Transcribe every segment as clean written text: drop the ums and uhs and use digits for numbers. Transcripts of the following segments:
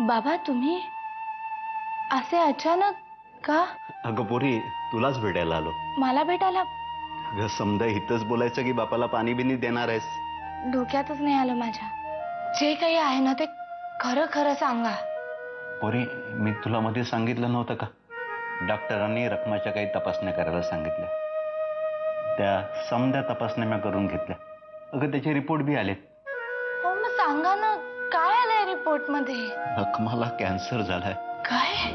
बाबा तुम्ही असे अचानक का? अगं पोरी, तुलाच भेटायला आलो. मला भेटायला? अगं समजा इथंच बोलायचं की बापाला पाणी बिनी देणार आहेस? डोक्यातच नाही आलं माझ्या. जे काही आहे ना ते खरं खरं सांगा. पोरी, मी तुला मध्ये सांगितलं नव्हतं का, डॉक्टरांनी रक्ताच्या काही तपासण्या करायला सांगितल्या. त्या समध्या तपासण्या मी करून घेतल्या. अगं त्याचे रिपोर्ट बी आलेत. हो मग सांगा ना, काय आलंय रिपोर्ट मध्ये? रखमाला कॅन्सर झालाय. काय?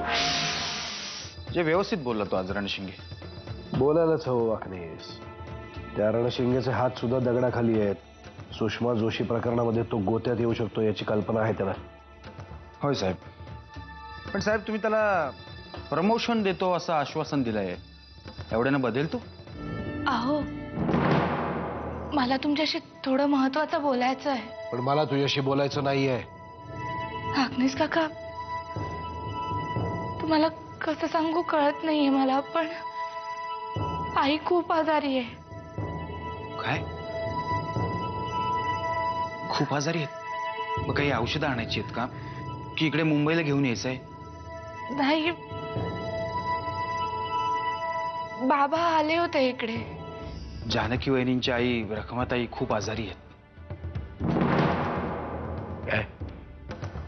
जे व्यवस्थित बोलला तो आज रणशिंगे. बोलायलाच हवं वाकणेस. त्या रणशिंगेचे हात सुद्धा दगडाखाली आहेत. सुषमा जोशी प्रकरणामध्ये तो गोत्यात येऊ शकतो याची कल्पना आहे त्याला. होय साहेब, पण साहेब तुम्ही त्याला प्रमोशन देतो असं आश्वासन दिलंय, एवढ्यानं बदल तो? अहो मला तुमच्याशी थोडं महत्वाचं बोलायचं आहे. पण मला तुझ्याशी बोलायचं नाहीये. वाकणेस काका, तुम्हाला कसं सांगू कळत नाहीये मला, पण आई खूप आजारी आहे. काय? खूप आजारी आहेत? मग काही औषधं आणायची आहेत का, की इकडे मुंबईला घेऊन यायचंय? नाही, बाबा आले होते इकडे. जानकी वहिनींची आई रखमाताई खूप आजारी आहेत. काय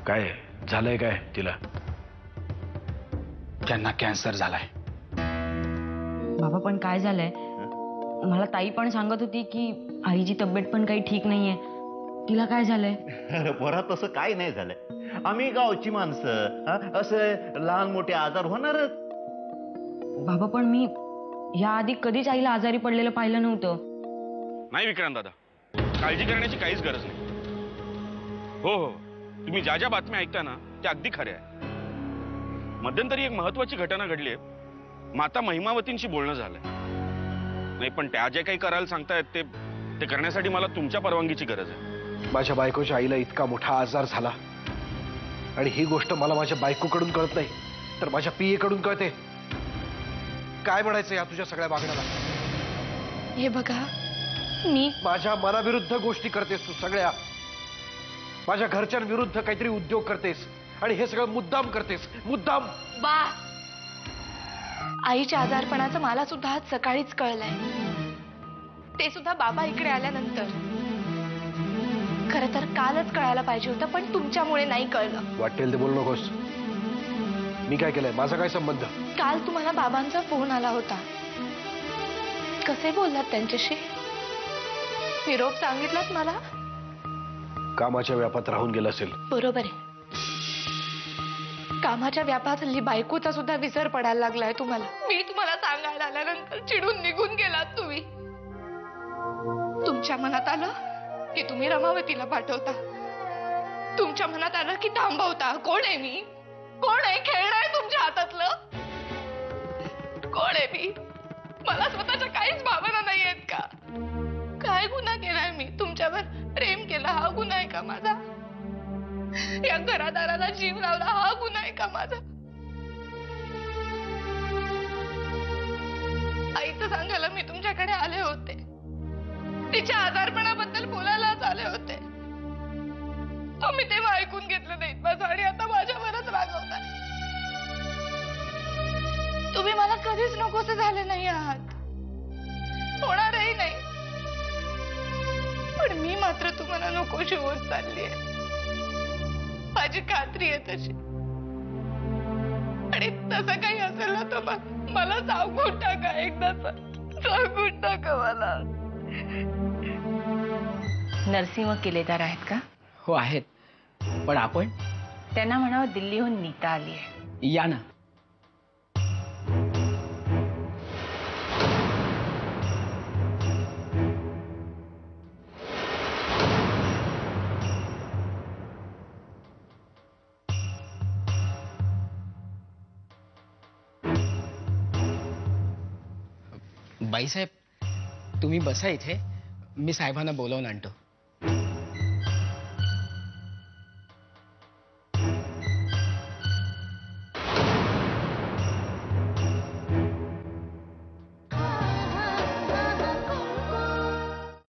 काय झालंय काय तिला? त्यांना कॅन्सर झालाय. बाबा पण काय झालंय, मला ताई पण सांगत होती की आईची तब्येत पण काही ठीक नाहीये. तिला काय झालंय? अरे पोरा, तसं काय नाही झालंय. आम्ही गावची माणसं, असं लहान मोठे आजार होणारच. बाबा पण मी या आधी कधीच आईला आजारी पडलेलं पाहिलं नव्हतं. नाही विक्रांत दादा, काळजी करण्याची काहीच गरज नाही. हो हो, तुम्ही ज्या ज्या बातम्या ऐकता ना त्या अगदी खऱ्या आहे. मध्यंतरी एक महत्वाची घटना घडली आहे. माता महिमावतींशी बोलणं झालंय. नाही पण त्या जे काही करायला सांगतायत ते करण्यासाठी मला तुमच्या परवानगीची गरज आहे. माझ्या बायकोच्या आईला इतका मोठा आजार झाला आणि ही गोष्ट मला माझ्या बायकोकडून कळत नाही तर माझ्या पीएकडून कळते. काय म्हणायचं या तुझ्या सगळ्या वागण्याला? हे बघा, मी माझ्या मनाविरुद्ध गोष्टी करतेस तू सगळ्या. माझ्या घरच्यांविरुद्ध काहीतरी उद्योग करतेस आणि हे सगळं मुद्दाम करतेस. मुद्दाम. बा, आईच्या आजारपणाचं मला सुद्धा आज सकाळीच कळलंय. ते सुद्धा बाबा इकडे आल्यानंतर. खरं तर कालच कळायला पाहिजे होतं, पण तुमच्यामुळे नाही कळलं. वाटेल ते बोलू नकोस. मी काय केलंय? माझा काय संबंध? काल तुम्हाला बाबांचा फोन आला होता. कसे बोललात त्यांच्याशी? निरोप सांगितलात मला? कामाच्या व्यापात राहून गेला असेल. बरोबर आहे. कामाच्या व्यापात हल्ली बायकोचा सुद्धा विसर पडायला लागलाय तुम्हाला. मी तुम्हाला सांगायला आल्यानंतर चिडून निघून गेलात तुम्ही. तुमच्या मनात आलं की तुम्ही रमावतीला पाठवता. तुमच्या मनात आलं की थांबवता. कोण आहे मी? कोण आहे? खेळणं आहे तुमच्या हातातलं? कोण आहे मी? मला स्वतःच्या काहीच भावना नाही आहेत का? काय गुन्हा केलाय मी? तुमच्यावर प्रेम केलं हा गुन्हा आहे का माझा? या घरादाराला जीव लावला हा गुन्हा आहे का माझा? आईचं सांगायला मी तुमच्याकडे आले होते. तिच्या आजारपणाबद्दल बोलायलाच आले होते. तुम्ही तेव्हा ऐकून घेतलं नाही बस, आणि आता माझ्यावरच रागवताय. तुम्ही मला कधीच नकोसे झाले नाही आहात, होणारही नाही. पण मी मात्र तुम्हाला नकोशी होत चाललीये, माझी खात्री आहे तशी. आणि तसं काही असेल ना तर मला सांगून टाका. एकदा सांगून टाका मला. नरसिंह किल्लेदार आहेत का? हो आहेत, पण आपण? त्यांना म्हणावं दिल्लीहून नीता आली आहे. या ना. बाईसाहेब तुम्ही बसा इथे, मी साहेबांना बोलावून आणतो.